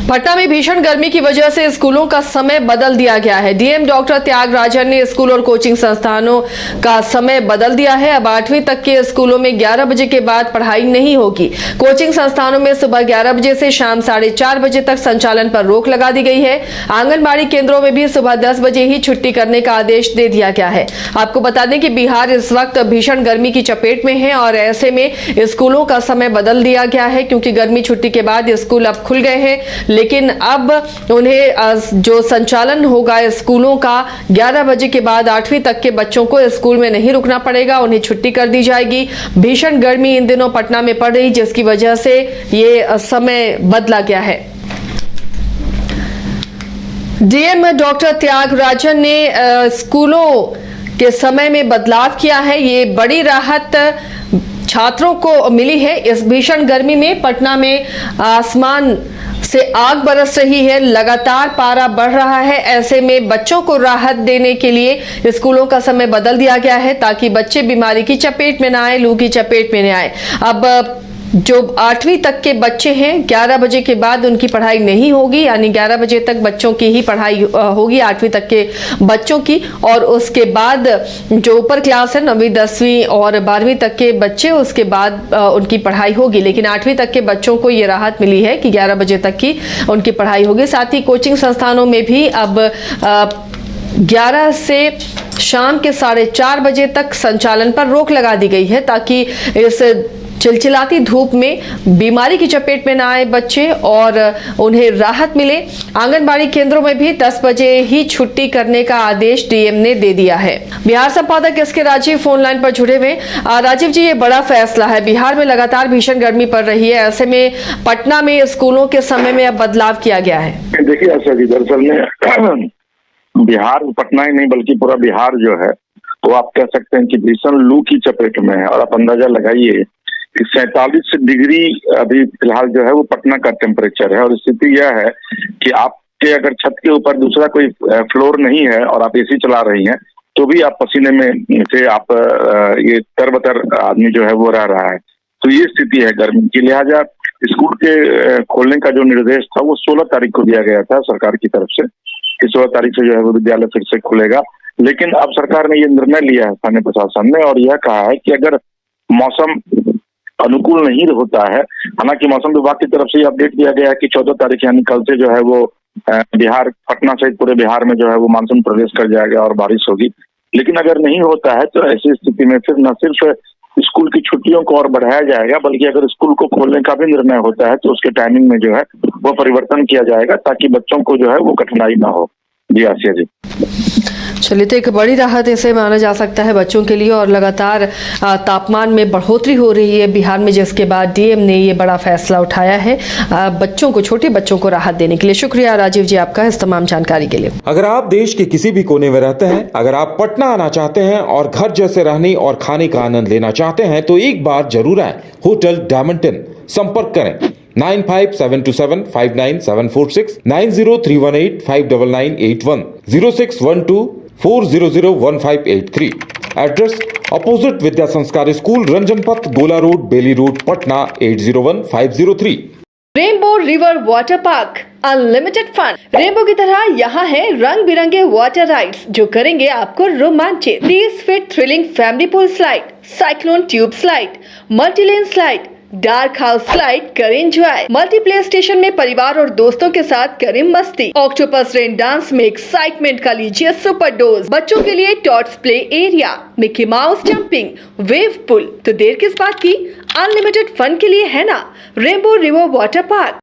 पटना में भीषण गर्मी की वजह से स्कूलों का समय बदल दिया गया है। डीएम डॉक्टर त्यागराजन ने स्कूल और कोचिंग संस्थानों का समय बदल दिया है। अब 8वीं तक के स्कूलों में 11 बजे के बाद पढ़ाई नहीं होगी। कोचिंग संस्थानों में सुबह 11 बजे से शाम 4:30 बजे तक संचालन पर रोक लगा दी गई है। आंगनबाड़ी केंद्रों में भी सुबह 10 बजे ही छुट्टी करने का आदेश दे दिया गया है। आपको बता दें कि बिहार इस वक्त भीषण गर्मी की चपेट में है और ऐसे में स्कूलों का समय बदल दिया गया है, क्योंकि गर्मी छुट्टी के बाद स्कूल अब खुल गए हैं, लेकिन अब उन्हें जो संचालन होगा स्कूलों का 11 बजे के बाद 8वीं तक के बच्चों को स्कूल में नहीं रुकना पड़ेगा, उन्हें छुट्टी कर दी जाएगी। भीषण गर्मी इन दिनों पटना में पड़ रही, जिसकी वजह से ये समय बदला गया है। डीएम डॉक्टर त्यागराजन ने स्कूलों के समय में बदलाव किया है। ये बड़ी राहत छात्रों को मिली है। इस भीषण गर्मी में पटना में आसमान से आग बरस रही है, लगातार पारा बढ़ रहा है। ऐसे में बच्चों को राहत देने के लिए स्कूलों का समय बदल दिया गया है, ताकि बच्चे बीमारी की चपेट में ना आए, लू की चपेट में न आए। अब जो 8वीं तक के बच्चे हैं, 11 बजे के बाद उनकी पढ़ाई नहीं होगी, यानी 11 बजे तक बच्चों की ही पढ़ाई होगी, 8वीं तक के बच्चों की। और उसके बाद जो ऊपर क्लास है 9वीं 10वीं और 12वीं तक के बच्चे, उसके बाद उनकी पढ़ाई होगी। लेकिन 8वीं तक के बच्चों को ये राहत मिली है कि 11 बजे तक की उनकी पढ़ाई होगी। साथ ही कोचिंग संस्थानों में भी अब 11 से शाम के 4:30 बजे तक संचालन पर रोक लगा दी गई है, ताकि इस चिलचिलाती धूप में बीमारी की चपेट में ना आए बच्चे और उन्हें राहत मिले। आंगनबाड़ी केंद्रों में भी 10 बजे ही छुट्टी करने का आदेश डीएम ने दे दिया है। बिहार संपादक एसके राजीव फोन लाइन पर जुड़े हुए। राजीव जी, ये बड़ा फैसला है। बिहार में लगातार भीषण गर्मी पड़ रही है, ऐसे में पटना में स्कूलों के समय में अब बदलाव किया गया है। देखिए आशा जी, दरअसल में बिहार, पटना ही नहीं बल्कि पूरा बिहार जो है वो आप कह सकते हैं कि भीषण लू की चपेट में है। और आप अंदाजा लगाइए 47 डिग्री अभी फिलहाल जो है वो पटना का टेम्परेचर है। और स्थिति यह है कि आपके अगर छत के ऊपर दूसरा कोई फ्लोर नहीं है और आप एसी चला रही हैं, तो भी आप पसीने में से आप ये तरबतर आदमी जो है वो रह रहा है। तो ये स्थिति है गर्मी की। लिहाजा स्कूल के खोलने का जो निर्देश था वो 16 तारीख को दिया गया था सरकार की तरफ से कि 16 तारीख से जो है वो विद्यालय फिर से खुलेगा। लेकिन अब सरकार ने ये निर्णय लिया है स्थानीय प्रशासन ने, और यह कहा है कि अगर मौसम अनुकूल नहीं होता है, हालांकि मौसम विभाग की तरफ से अपडेट दिया गया है कि 14 तारीख यानी कल से जो है वो बिहार, पटना सहित पूरे बिहार में जो है वो मानसून प्रवेश कर जाएगा और बारिश होगी। लेकिन अगर नहीं होता है तो ऐसी स्थिति में फिर न सिर्फ स्कूल की छुट्टियों को और बढ़ाया जाएगा, बल्कि अगर स्कूल को खोलने का भी निर्णय होता है तो उसके टाइमिंग में जो है वो परिवर्तन किया जाएगा, ताकि बच्चों को जो है वो कठिनाई ना हो। जी आसिया जी। चलिए, तो एक बड़ी राहत इसे माना जा सकता है बच्चों के लिए। और लगातार तापमान में बढ़ोतरी हो रही है बिहार में, जिसके बाद डीएम ने ये बड़ा फैसला उठाया है बच्चों को, छोटे बच्चों को राहत देने के लिए। शुक्रिया राजीव जी आपका इस तमाम जानकारी के लिए। अगर आप देश के किसी भी कोने में रहते हैं, अगर आप पटना आना चाहते हैं और घर जैसे रहने और खाने का आनंद लेना चाहते हैं, तो एक बार जरूर आए होटल डायमंटन। संपर्क करें 9572759746, 9031859981, 0612400158 एड्रेस अपोजिट विद्या संस्कार स्कूल, रंजन पथ, Gola road, Bailey road, Patna 801503। Rainbow river water park, unlimited fun. Rainbow की तरह यहाँ है रंग बिरंगे वाटर राइड्स जो करेंगे आपको रोमांचित। 30 feet thrilling family pool slide, cyclone tube slide, multilane slide, dark house slide करें एंजॉय। मल्टी प्ले स्टेशन में परिवार और दोस्तों के साथ करें मस्ती। ऑक्टोपस रेन डांस में एक्साइटमेंट का लीजिए सुपर डोज। बच्चों के लिए tots play area, Mickey Mouse jumping, wave pool. तो देर किस बात की, अनलिमिटेड फन के लिए है ना रेनबो रिवर वाटर पार्क।